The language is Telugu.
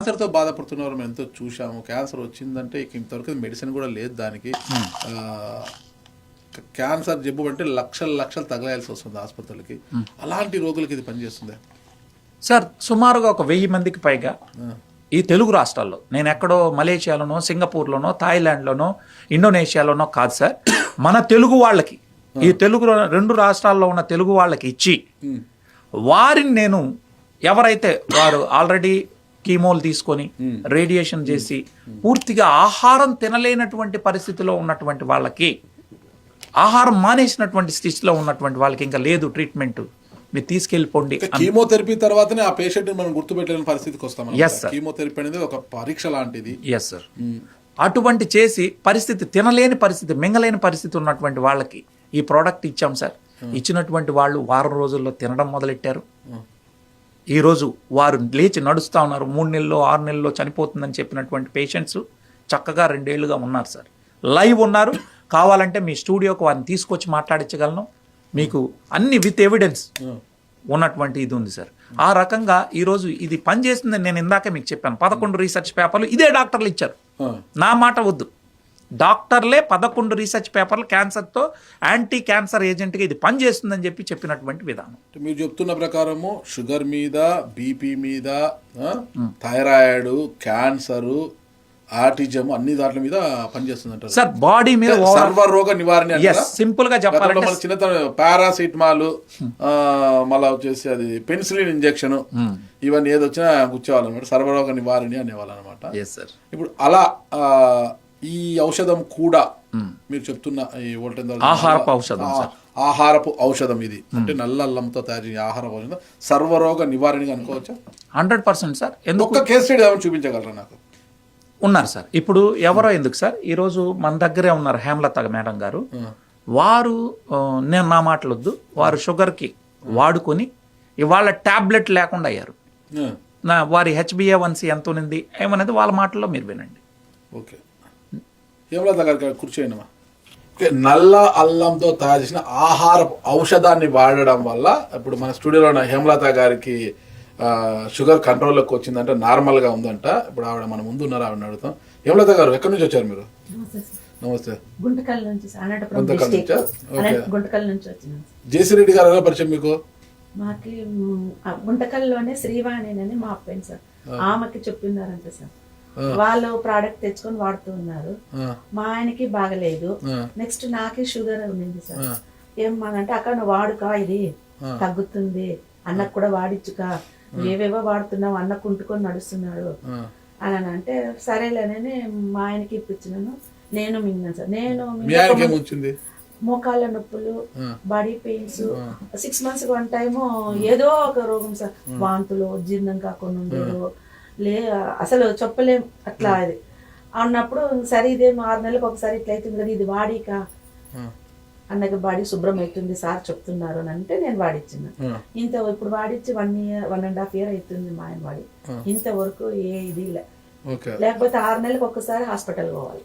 క్యాన్సర్తో బాధపడుతున్నారు మేము ఎంతో చూసాము. క్యాన్సర్ వచ్చిందంటే ఇక ఇంతవరకు మెడిసిన్ కూడా లేదు దానికి. క్యాన్సర్ జబ్బు అంటే లక్షలు తగలాల్సి వస్తుంది ఆసుపత్రులకి. అలాంటి రోగులకి ఇది పనిచేస్తుంది సార్. సుమారుగా 1000 మందికి పైగా ఈ తెలుగు రాష్ట్రాల్లో, నేను ఎక్కడో మలేషియాలోనో, సింగపూర్లోనో, థాయిలాండ్లోనో, ఇండోనేషియాలోనో కాదు సార్, మన తెలుగు వాళ్ళకి, ఈ తెలుగు 2 రాష్ట్రాల్లో ఉన్న తెలుగు వాళ్ళకి ఇచ్చి వారిని నేను ఎవరైతే వారు ఆల్రెడీ కీమోలు తీసుకొని రేడియేషన్ చేసి పూర్తిగా ఆహారం తినలేనటువంటి పరిస్థితిలో ఉన్నటువంటి వాళ్ళకి, ఆహారం మానేసినటువంటి స్థితిలో ఉన్నటువంటి వాళ్ళకి ఇంకా లేదు ట్రీట్మెంట్, మీరు తీసుకెళ్ళిపోండి. కీమోథెరపీ తర్వాతనే ఆ పేషెంట్ మనం గుర్తుపెట్టలేని పరిస్థితికి వస్తాం. Yes sir. కీమోథెరపీ అనేది ఒక పరీక్ష లాంటిది. Yes sir. అటువంటి చేసి పరిస్థితి, తినలేని పరిస్థితి, మింగలేని పరిస్థితి ఉన్నటువంటి వాళ్ళకి ఈ ప్రోడక్ట్ ఇచ్చాం సార్. ఇచ్చినటువంటి వాళ్ళు వారం రోజుల్లో తినడం మొదలెట్టారు. ఈరోజు వారు లేచి నడుస్తూ ఉన్నారు. 3 నెలల్లో 6 నెలల్లో చనిపోతుందని చెప్పినటువంటి పేషెంట్స్ చక్కగా 2 ఏళ్లుగా ఉన్నారు సార్. లైవ్ ఉన్నారు. కావాలంటే మీ స్టూడియోకి వారిని తీసుకొచ్చి మాట్లాడించగలను. మీకు అన్ని విత్ ఎవిడెన్స్ ఉన్నటువంటి ఇది ఉంది సార్. ఆ రకంగా ఈరోజు ఇది పనిచేస్తుందని నేను ఇందాకే మీకు చెప్పాను. 11 రీసెర్చ్ పేపర్లు ఇదే డాక్టర్లు ఇచ్చారు. నా మాట వద్దు, డాక్టర్లే 11 రీసెర్చ్ పేపర్లు క్యాన్సర్తో యాంటీ క్యాన్సర్ ఏజెంట్గా ఇది పనిచేస్తుందని చెప్పినటువంటి విధానం. మీరు చెప్తున్న ప్రకారము షుగర్ మీద, బీపీ మీద, థైరాయిడ్, క్యాన్సరు, ఆటిజం అన్ని దాంట్ల మీద పనిచేస్తుంది సార్. బాడీ మీద సర్వరోగ నివారణ. సింపుల్ గా చెప్పాలంటే చిన్న పారాసిటమాల్, మళ్ళీ వచ్చేసి అది పెన్సిలిన్ ఇంజెక్షన్, ఇవన్నీ ఏది వచ్చినా గుచ్చేవాళ్ళు అనమాట. సర్వరోగ నివారణ అనేవాళ్ళు అనమాట. ఇప్పుడు అలా ఈ ఔషధం కూడా మీరు చెప్తున్న ఆహారపు ఔషధం ఇది అంటే నల్ల అల్లంతో తయారు చేసే ఆహారపు ఔషధం సర్వరోగ నివారణగా అనుకోవచ్చా? 100% సార్. ఎందుకు కేస్ స్టడీ ఏమైనా చూపించగలరా నాకు? ఉన్నారు సార్. ఇప్పుడు ఎవరో ఎందుకు సార్, ఈరోజు మన దగ్గరే ఉన్నారు హేమలత మేడం గారు. వారు, నేను నా మాటలొద్దు, వారు షుగర్కి వాడుకొని ఇవాళ ట్యాబ్లెట్ లేకుండా అయ్యారు. వారి HbA1c ఎంత ఉంది ఏమనేది వాళ్ళ మాటల్లో మీరు వినండి. ఓకే, హేమలత గారు కూర్చోండి. నల్ల అల్లంతో తయారు చేసిన ఆహారపు ఔషధాన్ని వాడడం వల్ల ఇప్పుడు మన స్టూడియోలో ఉన్న హేమలత గారికి షుగర్ కంట్రోల్లోకి వచ్చిందంటే, నార్మల్గా ఉందంట. ఇప్పుడు ఆవిడ మన ముందు ఉన్నారు, ఆవిడ అడుగుతాం. హేమలత గారు ఎక్కడి నుంచి వచ్చారు మీరు? నమస్తే. గుంటకల్ నుంచి. జేసీ రెడ్డి గారు ఎలా పరిచయం మీకు? మాకి గుంటకల్లోనే శ్రీవాణి అని మా ఫ్రెండ్ సార్, ఆమెకి చెప్పినారంట సార్. వాళ్ళు ప్రోడక్ట్ తెచ్చుకొని వాడుతూ ఉన్నారు. మా ఆయనకి బాగలేదు. నెక్స్ట్ నాకే షుగర్ ఉంది సార్. ఏమనంటే అక్కడ నువ్వు వాడుకా, ఇది తగ్గుతుంది, అన్నకు కూడా వాడిచ్చుకా, ఏవేవో వాడుతున్నావు, అన్న కుంటుకొని నడుస్తున్నాడు అని అంటే సరేలేనని మా ఆయనకి ఇప్పించినాను. నేను మింగినాను సార్. నేను మోకాళ్ళ నొప్పులు, బాడీ పెయిన్స్, 6 months 1 time ఏదో ఒక రోగం సార్. వాంతులు, జీర్ణం కాకుండా ఉండేది, అసలు చెప్పలేం అట్లా. అది అన్నప్పుడు సరే ఇదేం 6 నెలలకు ఒకసారి ఇట్లా అవుతుంది కదా, ఇది వాడిక అన్నకి బాడీ శుభ్రం అవుతుంది సార్ చెప్తున్నారు అని అంటే నేను వాడిచ్చిన. ఇప్పుడు వాడిచ్చి 1.5 year అవుతుంది మా ఆయన వాడి. ఇంతవరకు ఏ ఇది లేకపోతే 6 నెలలకు ఒక్కసారి హాస్పిటల్ పోవాలి.